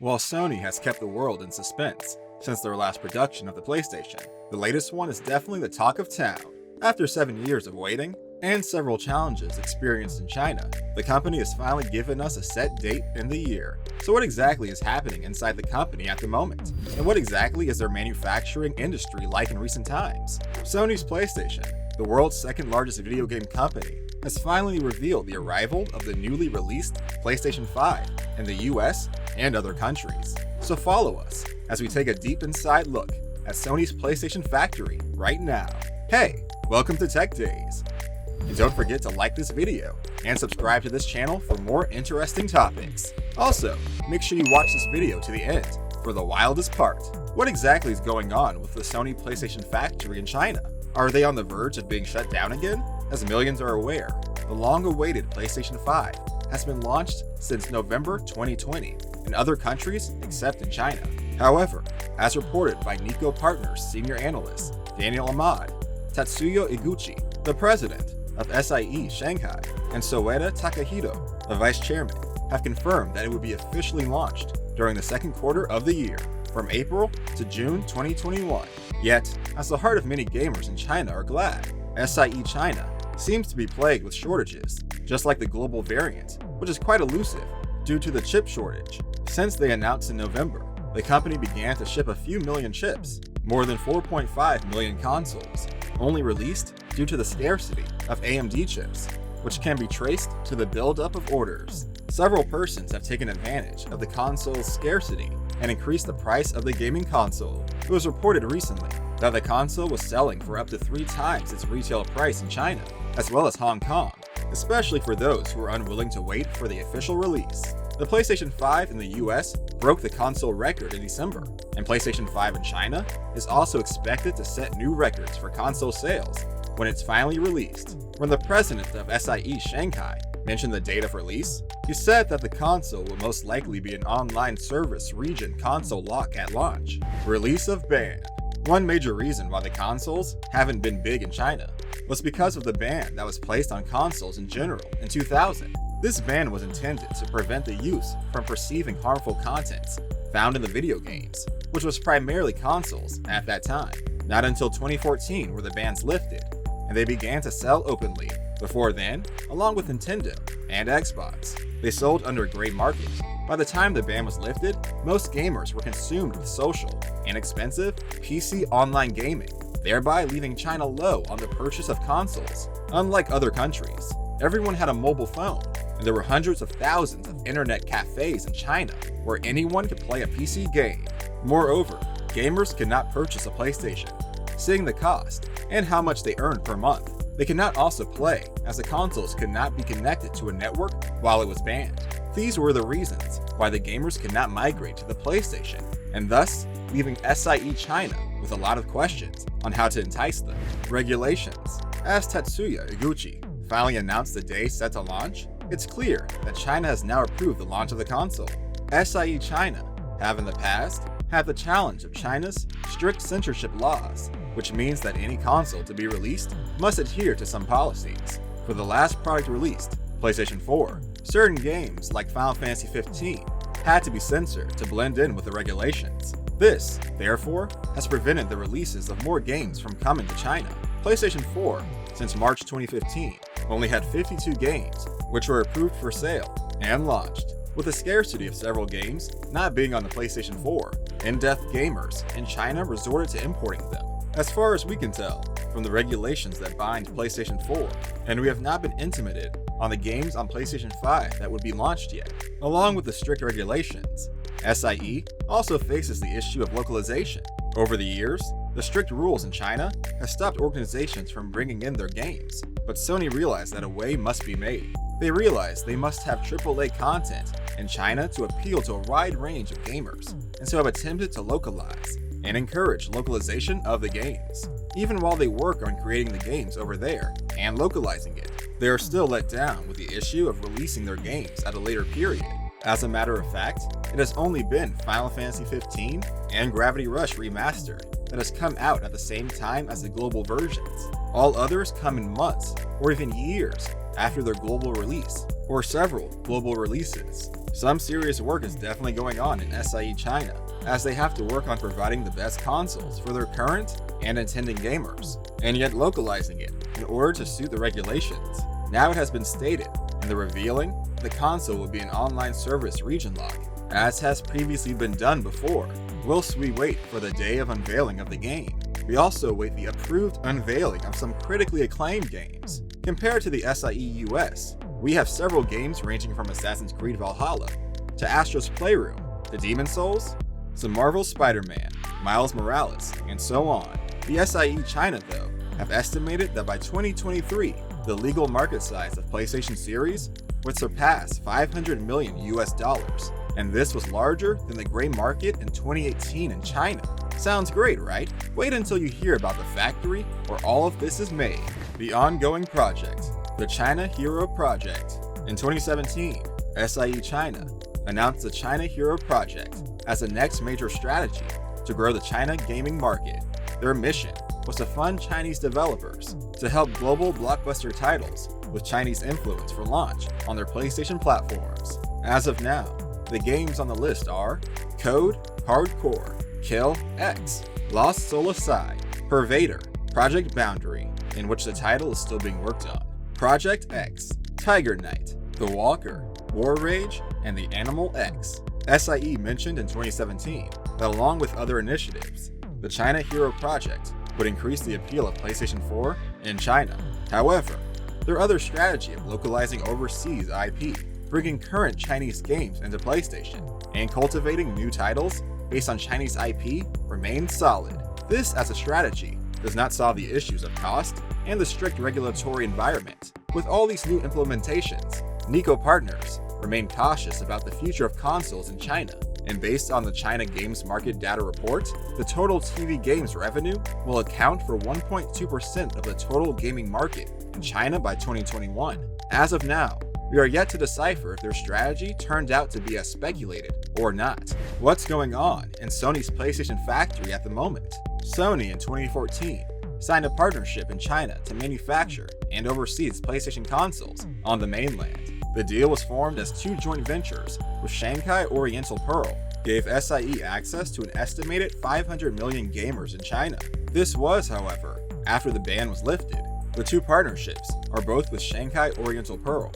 While Sony has kept the world in suspense since their last production of the PlayStation, the latest one is definitely the talk of town. After 7 years of waiting, and several challenges experienced in China, the company has finally given us a set date in the year. So what exactly is happening inside the company at the moment? And what exactly is their manufacturing industry like in recent times? Sony's PlayStation, the world's second largest video game company, has finally revealed the arrival of the newly released PlayStation 5 in the US and other countries. So follow us as we take a deep inside look at Sony's PlayStation factory right now. Hey, welcome to Tech Days. And don't forget to like this video and subscribe to this channel for more interesting topics. Also, make sure you watch this video to the end for the wildest part. What exactly is going on with the Sony PlayStation factory in China? Are they on the verge of being shut down again? As millions are aware, the long-awaited PlayStation 5 has been launched since November 2020 in other countries except in China. However, as reported by Nico Partners senior analyst Daniel Ahmad, Tatsuya Iguchi, the president of SIE Shanghai, and Soeda Takahito, the vice chairman, have confirmed that it would be officially launched during the second quarter of the year, from April to June 2021. Yet, as the heart of many gamers in China are glad, SIE China seems to be plagued with shortages, just like the global variant, which is quite elusive due to the chip shortage. Since they announced in November, the company began to ship a few million chips, more than 4.5 million consoles, only released due to the scarcity of AMD chips, which can be traced to the buildup of orders. Several persons have taken advantage of the console's scarcity and increased the price of the gaming console. It was reported recently that the console was selling for up to 3 times its retail price in China, as well as Hong Kong, especially for those who are unwilling to wait for the official release. The PlayStation 5 in the US broke the console record in December, and PlayStation 5 in China is also expected to set new records for console sales when it's finally released. When the president of SIE Shanghai mentioned the date of release, he said that the console will most likely be an online service region console lock at launch. Release of ban. One major reason why the consoles haven't been big in China was because of the ban that was placed on consoles in general in 2000. This ban was intended to prevent the use from perceiving harmful contents found in the video games, which was primarily consoles at that time. Not until 2014 were the bans lifted, and they began to sell openly. Before then, along with Nintendo and Xbox, they sold under gray market. By the time the ban was lifted, most gamers were consumed with social and expensive PC online gaming, thereby leaving China low on the purchase of consoles. Unlike other countries, everyone had a mobile phone, and there were hundreds of thousands of internet cafes in China where anyone could play a PC game. Moreover, gamers could not purchase a PlayStation, seeing the cost and how much they earned per month. They could not also play, as the consoles could not be connected to a network while it was banned. These were the reasons why the gamers could not migrate to the PlayStation, and thus leaving SIE China with a lot of questions on how to entice them. Regulations. As Tatsuya Iguchi finally announced the day set to launch, it's clear that China has now approved the launch of the console. SIE China have in the past had the challenge of China's strict censorship laws, which means that any console to be released must adhere to some policies. For the last product released, PlayStation 4, certain games like Final Fantasy 15 had to be censored to blend in with the regulations. This, therefore, has prevented the releases of more games from coming to China. PlayStation 4, since March 2015, only had 52 games, which were approved for sale and launched. With the scarcity of several games not being on the PlayStation 4, in-depth gamers in China resorted to importing them. As far as we can tell, from the regulations that bind PlayStation 4, and we have not been intimated on the games on PlayStation 5 that would be launched yet. Along with the strict regulations, SIE also faces the issue of localization. Over the years, the strict rules in China have stopped organizations from bringing in their games, but Sony realized that a way must be made. They realized they must have AAA content in China to appeal to a wide range of gamers, and so have attempted to localize and encourage localization of the games. Even while they work on creating the games over there and localizing it, they are still let down with the issue of releasing their games at a later period. As a matter of fact, it has only been Final Fantasy 15 and Gravity Rush Remastered that has come out at the same time as the global versions. All others come in months or even years after their global release, or several global releases. Some serious work is definitely going on in SIE China, as they have to work on providing the best consoles for their current and intending gamers, and yet localizing it in order to suit the regulations. Now it has been stated in the revealing the console will be an online service region lock, as has previously been done before. Whilst we wait for the day of unveiling of the game, we also await the approved unveiling of some critically acclaimed games. Compared to the SIE US, we have several games ranging from Assassin's Creed Valhalla to Astro's Playroom to Demon's Souls, some Marvel Spider-Man, Miles Morales, and so on. The SIE China, though, have estimated that by 2023, the legal market size of PlayStation Series would surpass $500 million, and this was larger than the gray market in 2018 in China. Sounds great, right? Wait until you hear about the factory where all of this is made. The ongoing project, the China Hero Project. In 2017, SIE China announced the China Hero Project as the next major strategy to grow the China gaming market. Their mission was to fund Chinese developers to help global blockbuster titles with Chinese influence for launch on their PlayStation platforms. As of now, the games on the list are Code, Hardcore, Kill X, Lost Soul Aside, Pervader, Project Boundary, in which the title is still being worked on, Project X, Tiger Knight, The Walker, War Rage, and The Animal X. SIE mentioned in 2017 that along with other initiatives, the China Hero Project would increase the appeal of PlayStation 4 in China. However, their other strategy of localizing overseas IP, bringing current Chinese games into PlayStation, and cultivating new titles based on Chinese IP remains solid. This as a strategy does not solve the issues of cost and the strict regulatory environment. With all these new implementations, Nico partners remain cautious about the future of consoles in China, and based on the China Games Market Data Report, the total TV games revenue will account for 1.2% of the total gaming market in China by 2021. As of now, we are yet to decipher if their strategy turned out to be as speculated or not. What's going on in Sony's PlayStation factory at the moment? Sony in 2014 signed a partnership in China to manufacture and oversee its PlayStation consoles on the mainland. The deal was formed as two joint ventures with Shanghai Oriental Pearl, gave SIE access to an estimated 500 million gamers in China. This was, however, after the ban was lifted. The two partnerships are both with Shanghai Oriental Pearl,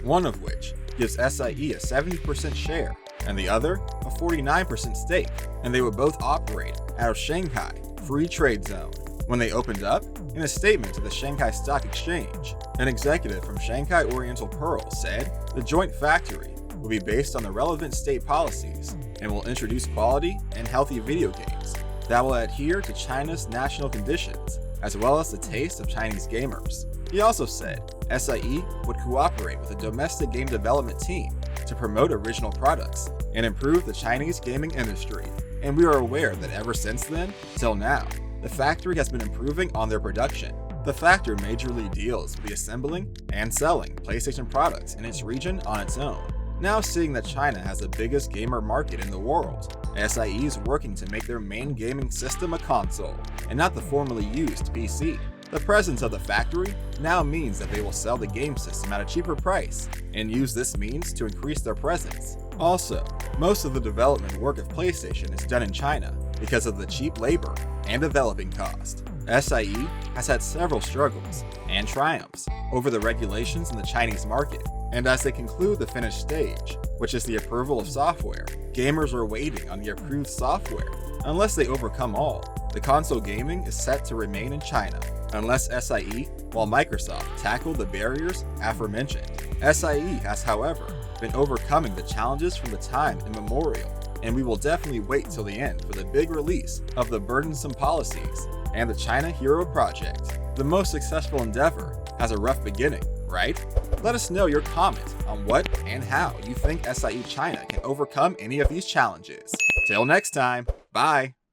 one of which gives SIE a 70% share and the other a 49% stake, and they would both operate out of Shanghai Free Trade Zone. When they opened up, in a statement to the Shanghai Stock Exchange, an executive from Shanghai Oriental Pearl said the joint factory will be based on the relevant state policies and will introduce quality and healthy video games that will adhere to China's national conditions as well as the taste of Chinese gamers. He also said SIE would cooperate with a domestic game development team to promote original products and improve the Chinese gaming industry. And we are aware that ever since then, till now, the factory has been improving on their production. The factory majorly deals with the assembling and selling PlayStation products in its region on its own. Now seeing that China has the biggest gamer market in the world, SIE is working to make their main gaming system a console, and not the formerly used PC. The presence of the factory now means that they will sell the game system at a cheaper price, and use this means to increase their presence. Also, most of the development work of PlayStation is done in China because of the cheap labor and developing cost. SIE has had several struggles and triumphs over the regulations in the Chinese market, and as they conclude the finished stage, which is the approval of software, gamers are waiting on the approved software. Unless they overcome all, the console gaming is set to remain in China, unless SIE, while Microsoft tackled the barriers aforementioned. SIE has, however, been overcoming the challenges from the time immemorial, and we will definitely wait till the end for the big release of the burdensome policies and the China Hero Project. The most successful endeavor has a rough beginning, right? Let us know your comment on what and how you think SIE China can overcome any of these challenges. Till next time, bye!